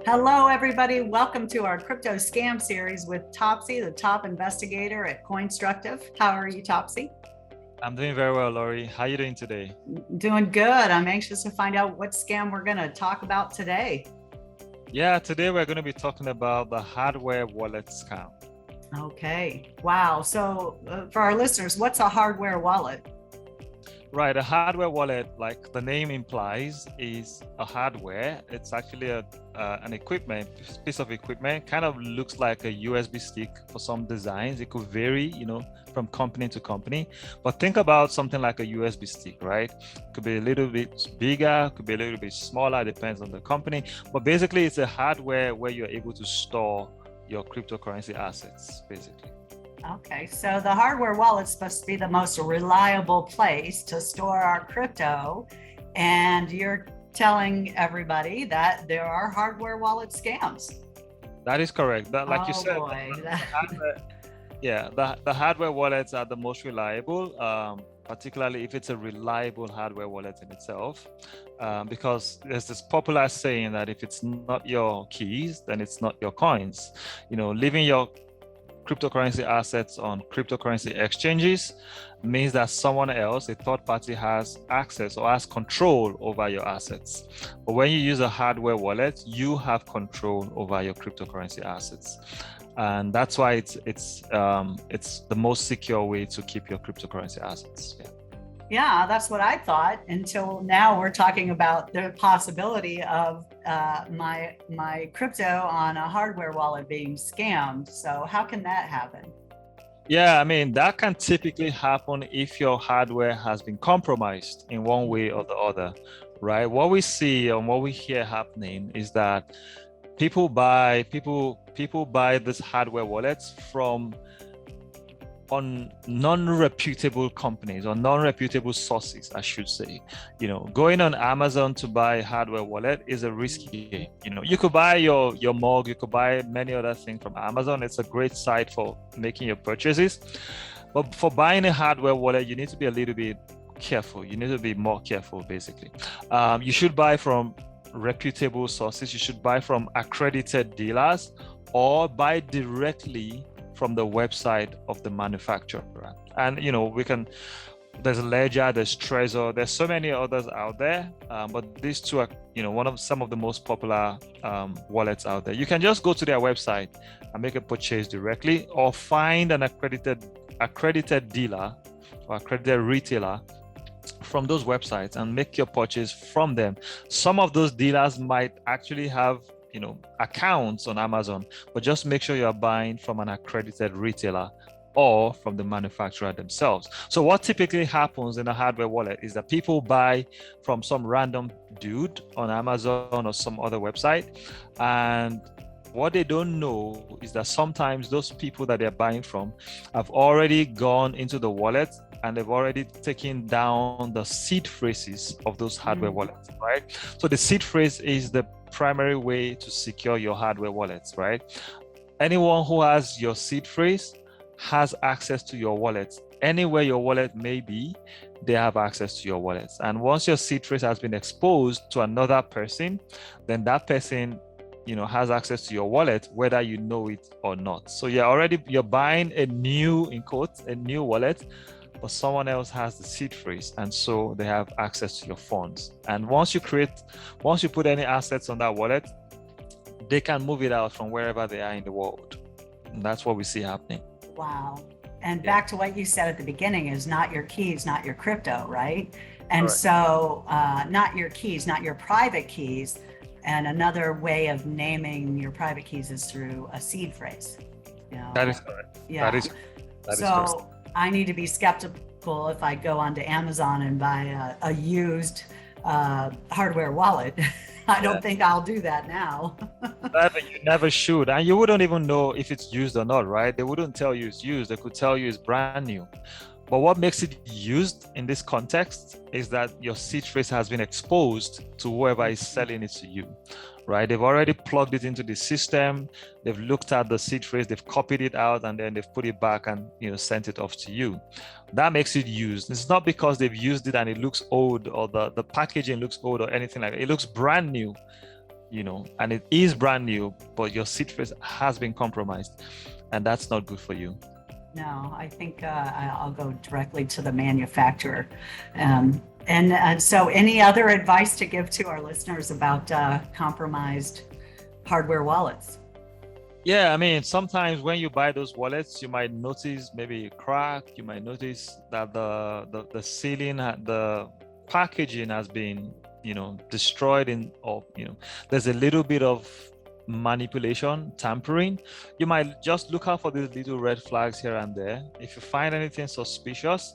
Hello, everybody. Welcome to our crypto scam series with Topsy, the top investigator at CoinStructive. How are you, Topsy? I'm doing very well, Laurie. How are you doing today? Doing good. I'm anxious to find out what scam we're going to talk about today. Yeah, today we're going to be talking about the hardware wallet scam. Okay. Wow. So for our listeners, what's a hardware wallet? Right, a hardware wallet, like the name implies, is a hardware. It's actually an equipment, piece of equipment. Kind of looks like a USB stick for some designs. It could vary, from company to company. But think about something like a USB stick, right? It could be a little bit bigger, could be a little bit smaller, depends on the company. But basically, it's a hardware where you're able to store your cryptocurrency assets, basically. Okay, so the hardware wallet's supposed to be the most reliable place to store our crypto, and you're telling everybody that there are hardware wallet scams. That is correct. Like you said, Boy. the hardware wallets are the most reliable, particularly if it's a reliable hardware wallet in itself, because there's this popular saying that if it's not your keys, then it's not your coins. Leaving your cryptocurrency assets on cryptocurrency exchanges means that someone else, a third party, has access or has control over your assets. But when you use a hardware wallet, you have control over your cryptocurrency assets, and that's why it's the most secure way to keep your cryptocurrency assets. Yeah, that's what I thought until now we're talking about the possibility of my crypto on a hardware wallet being scammed. So how can that happen? Yeah, I mean, that can typically happen if your hardware has been compromised in one way or the other, right? What we see and what we hear happening is that people buy this hardware wallets from non-reputable companies or non-reputable sources, I should say. Going on Amazon to buy a hardware wallet is a risky game. You could buy your mug, you could buy many other things from Amazon. It's a great site for making your purchases. But for buying a hardware wallet, you need to be a little bit careful. You need to be more careful, basically. You should buy from reputable sources. You should buy from accredited dealers or buy directly from the website of the manufacturer. And there's Ledger, there's Trezor, there's so many others out there, but these two are some of the most popular wallets out there. You can just go to their website and make a purchase directly, or find an accredited dealer or accredited retailer from those websites and make your purchase from them. Some of those dealers might actually have accounts on Amazon, but just make sure you're buying from an accredited retailer or from the manufacturer themselves. So what typically happens in a hardware wallet is that people buy from some random dude on Amazon or some other website, and what they don't know is that sometimes those people that they're buying from have already gone into the wallet and they've already taken down the seed phrases of those hardware wallets, right? So the seed phrase is the primary way to secure your hardware wallets, right? Anyone who has your seed phrase has access to your wallet. Anywhere your wallet may be, they have access to your wallets. And once your seed phrase has been exposed to another person, then that person has access to your wallet, whether you know it or not. So you're buying a new, in quotes, a new wallet, but someone else has the seed phrase, and so they have access to your funds. And once you put any assets on that wallet, they can move it out from wherever they are in the world. And that's what we see happening. Wow. And back to what you said at the beginning is not your keys, not your crypto, right? And Correct. So not your keys, not your private keys. And another way of naming your private keys is through a seed phrase. That is correct. Yeah. That is so correct. I need to be skeptical if I go onto Amazon and buy a used hardware wallet. I don't think I'll do that now. You never should. And you wouldn't even know if it's used or not, right? They wouldn't tell you it's used. They could tell you it's brand new. But what makes it used in this context is that your seed phrase has been exposed to whoever is selling it to you. right? They've already plugged it into the system. They've looked at the seed phrase, they've copied it out, and then they've put it back and sent it off to you. That makes it used. It's not because they've used it and it looks old, or the packaging looks old or anything like that. It looks brand new, and it is brand new, but your seed phrase has been compromised, and that's not good for you. No, I think I'll go directly to the manufacturer. And so any other advice to give to our listeners about compromised hardware wallets? Yeah, I mean, sometimes when you buy those wallets, you might notice maybe a crack. You might notice that the sealing, the packaging has been, destroyed or there's a little bit of manipulation, tampering. You might just look out for these little red flags here and there. If you find anything suspicious,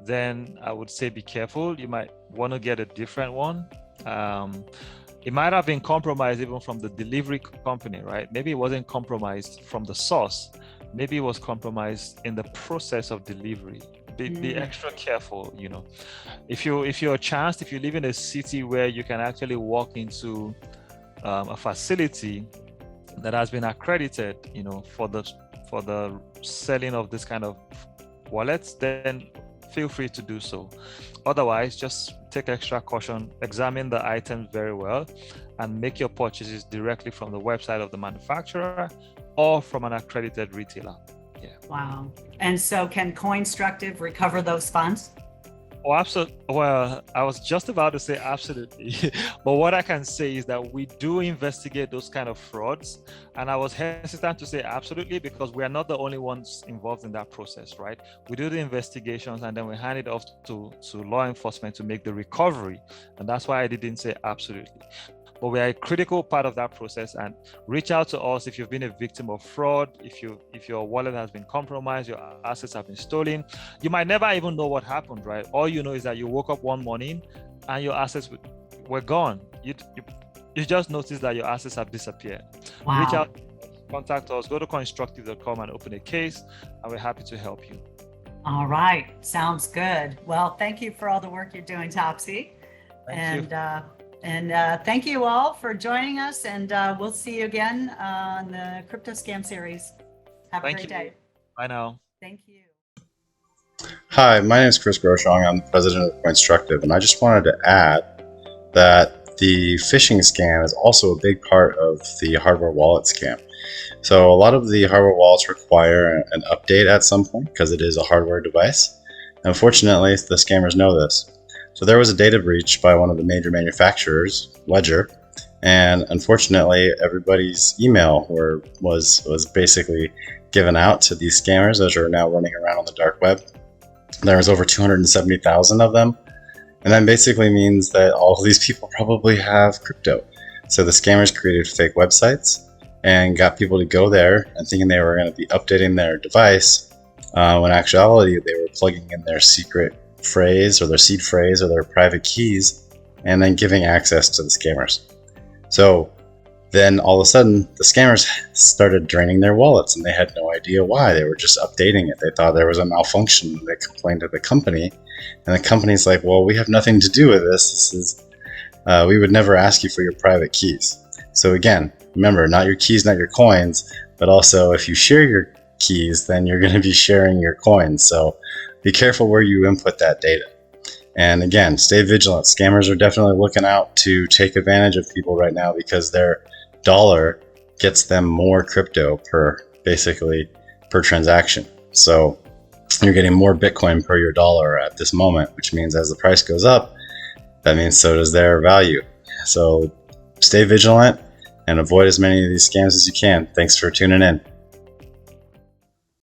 then I would say be careful. You might want to get a different one. It might have been compromised even from the delivery company, right? Maybe it wasn't compromised from the source. Maybe it was compromised in the process of delivery. Be extra careful, If you live in a city where you can actually walk into a facility that has been accredited, for the selling of this kind of wallets, then feel free to do so. Otherwise, just take extra caution, examine the items very well, and make your purchases directly from the website of the manufacturer or from an accredited retailer. Yeah. Wow. And so can CoinStructive recover those funds? Oh, absolutely. Well, I was just about to say absolutely. But what I can say is that we do investigate those kind of frauds. And I was hesitant to say absolutely because we are not the only ones involved in that process, right? We do the investigations and then we hand it off to law enforcement to make the recovery. And that's why I didn't say absolutely. But we are a critical part of that process, and reach out to us if you've been a victim of fraud, if your wallet has been compromised, your assets have been stolen. You might never even know what happened, right? All you know is that you woke up one morning and your assets were gone. You just noticed that your assets have disappeared. Wow. Reach out, contact us, go to CoinStructive.com and open a case, and we're happy to help you. All right, sounds good. Well, thank you for all the work you're doing, Topsy. Thank you. And thank you all for joining us, and we'll see you again on the Crypto Scam series. Have a great day. Bye now. Thank you. Hi, my name is Chris Groshong. I'm the president of CoinStructive, and I just wanted to add that the phishing scam is also a big part of the hardware wallet scam. So a lot of the hardware wallets require an update at some point because it is a hardware device. Unfortunately, the scammers know this. So there was a data breach by one of the major manufacturers, Ledger, and unfortunately everybody's email was basically given out to these scammers that are now running around on the dark web. There was over 270,000 of them, and that basically means that all of these people probably have crypto. So the scammers created fake websites and got people to go there and thinking they were going to be updating their device, when in actuality they were plugging in their secret phrase or their seed phrase or their private keys and then giving access to the scammers. So then all of a sudden the scammers started draining their wallets and they had no idea why. They were just updating it. They thought there was a malfunction. They complained to the company, and the company's like, well, we have nothing to do with this. This is we would never ask you for your private keys. So again, remember, not your keys, not your coins, but also if you share your keys, then you're going to be sharing your coins. So be careful where you input that data. And again, stay vigilant. Scammers are definitely looking out to take advantage of people right now because their dollar gets them more crypto per transaction. So you're getting more Bitcoin per your dollar at this moment, which means as the price goes up, that means so does their value. So stay vigilant and avoid as many of these scams as you can. Thanks for tuning in.